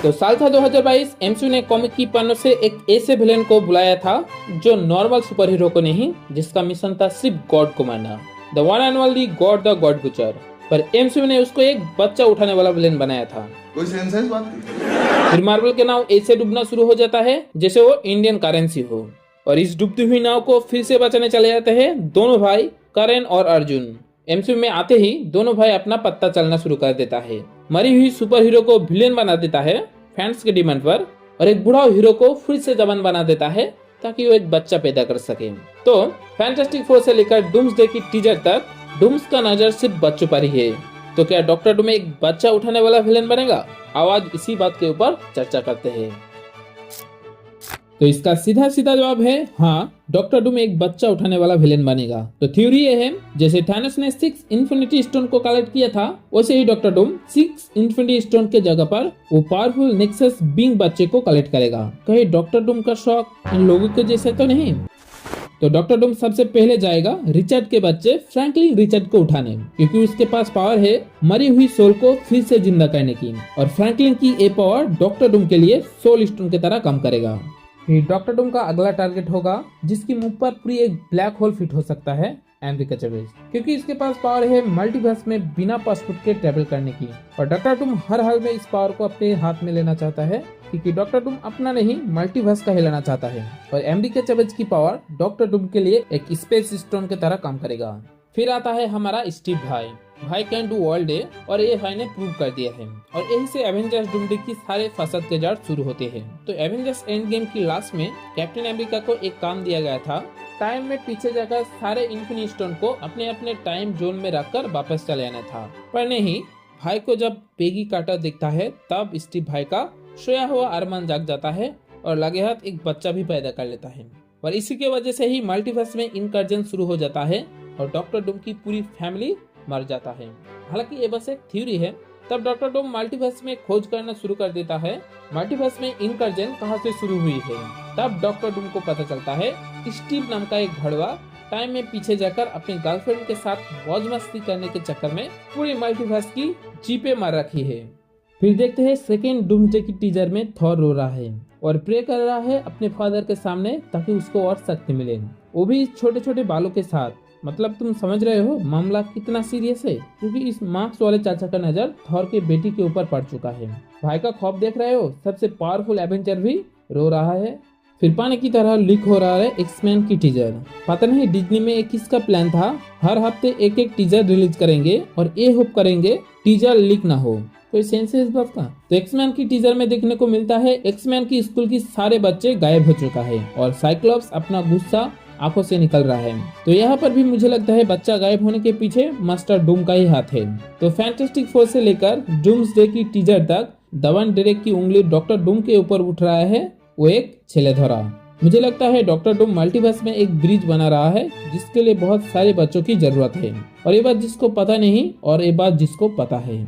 तो साल था 2022। एमसीयू ने कॉमिक की पन्नों से एक ऐसे विलेन को बुलाया था जो नॉर्मल सुपर हीरो को नहीं, जिसका मिशन था सिर्फ गॉड को मारना, the one and only God the God butcher. पर एमसीयू ने उसको एक बच्चा उठाने वाला विलेन बनाया था। कोई सेंस है इस बात की? फिर मार्वल के नाव ऐसे डूबना शुरू हो जाता है जैसे वो इंडियन करेंसी हो, और इस डूबती हुई नाव को फिर से बचाने चले जाते हैं दोनों भाई करण और अर्जुन। एमसीयू में आते ही दोनों भाई अपना पत्ता चलना शुरू कर देता है। मरी हुई सुपर हीरो को विलेन बना देता है फैंस के डिमांड पर, और एक बूढ़ा हीरो को फिर से जवान बना देता है ताकि वो एक बच्चा पैदा कर सके। तो फैंटास्टिक फोर से लेकर डूम्सडे की टीजर तक डूम्स का नजर सिर्फ बच्चों पर ही है। तो क्या डॉक्टर डूम एक बच्चा उठाने वाला विलेन बनेगा? आज इसी बात के ऊपर चर्चा करते हैं। तो इसका सीधा सीधा जवाब है हाँ, डॉक्टर डूम एक बच्चा उठाने वाला विलेन बनेगा। तो थ्योरी ये है, जैसे थैनोस ने 6 इन्फिनिटी स्टोन को कलेक्ट किया था, वैसे ही डॉक्टर डूम 6 इन्फिनिटी स्टोन के जगह पर वो पावरफुल नेक्सस बीइंग बच्चे को कलेक्ट करेगा। कहीं डॉक्टर डूम का शौक इन लोगों के जैसे तो नहीं? तो डॉक्टर डूम सबसे पहले जाएगा रिचर्ड के बच्चे फ्रैंकलिन रिचर्ड को उठाने, क्योंकि उसके पास पावर है मरी हुई सोल को फिर से जिंदा करने की, और फ्रैंकलिन की ये पावर डॉक्टर डूम के लिए सोल स्टोन की तरह काम करेगा। फिर डॉक्टर डूम का अगला टारगेट होगा जिसकी मुंह पर पूरी एक ब्लैक होल फिट हो सकता है, अमेरिका चेवेज, क्योंकि इसके पास पावर है मल्टीवर्स में बिना पासपोर्ट के ट्रेवल करने की। और डॉक्टर डूम हर हाल में इस पावर को अपने हाथ में लेना चाहता है, क्योंकि डॉक्टर डूम अपना नहीं मल्टीवर्स का हिलाना चाहता है। और अमेरिका चेवेज की पावर डॉक्टर डूम के लिए एक स्पेस स्टोन की तरह काम करेगा। फिर आता है हमारा स्टीव भाई कैन डू ऑल डे, और ये भाई ने प्रूव कर दिया है। और यही से एवेंजर्स डूमडे की सारे फसद के जड़ शुरू होते हैं। तो एवेंजर्स एंड गेम की लास्ट में कैप्टन अमेरिका को एक काम दिया गया था, टाइम में पीछे जाकर सारे इन्फिनिटी स्टोन को अपने अपने टाइम जोन में रखकर वापस चले आना था। पर नहीं, भाई को जब पेगी कार्टर दिखता है तब स्टीव भाई का सोया हुआ अरमान जाग जाता है और लगे हाथ एक बच्चा भी पैदा कर लेता है। और इसी के वजह से ही मल्टीवर्स में इनकर्जन शुरू हो जाता है और डॉक्टर डूम की पूरी फैमिली मर जाता है। हालांकि ये बस एक थ्योरी है। तब डॉक्टर डूम मल्टीवर्स में खोज करना शुरू कर देता है, मल्टीवर्स में इनकर्जन कहां से शुरू हुई है। तब डॉक्टर डूम को पता चलता है स्टीव नाम का एक भड़वा टाइम में पीछे जाकर अपनी गर्लफ्रेंड के साथ मौज मस्ती करने के चक्कर में पूरी मल्टीवर्स की जीपे मार रखी है। फिर देखते हैं सेकेंड डूम्सडे की टीजर में थॉर रो रहा है और प्रे कर रहा है अपने फादर के सामने ताकि उसको और शक्ति मिले, वो भी छोटे छोटे बालों के साथ। मतलब तुम समझ रहे हो मामला कितना सीरियस है, क्योंकि इस मार्क्स वाले चाचा का नजर थॉर के बेटी के ऊपर पड़ चुका है। भाई का खौफ देख रहे हो, सबसे पावरफुल एवेंजर भी रो रहा है। फिर पानी की तरह लीक हो रहा है एक्समैन की टीजर। पता नहीं डिज्नी में एक किसका प्लान था, हर हफ्ते एक एक टीजर रिलीज करेंगे और ये होप करेंगे टीजर लीक ना हो। कोई सेंस है इस बात का? तो एक्समैन की टीजर में देखने को मिलता है एक्समैन की स्कूल की सारे बच्चे गायब हो चुका है और साइक्लॉप्स अपना गुस्सा आंखों से निकल रहा है। तो यहाँ पर भी मुझे लगता है बच्चा गायब होने के पीछे मास्टर डूम का ही हाथ है। तो फैंटास्टिक फोर से लेकर डूम्सडे की टीजर तक दवन डायरेक्ट की उंगली डॉक्टर डूम के ऊपर उठ रहा है, वो एक छेलेधरा। मुझे लगता है डॉक्टर डूम मल्टीवर्स में एक ब्रिज बना रहा है जिसके लिए बहुत सारे बच्चों की जरूरत है। और ये बात जिसको पता नहीं और ये बात जिसको पता है।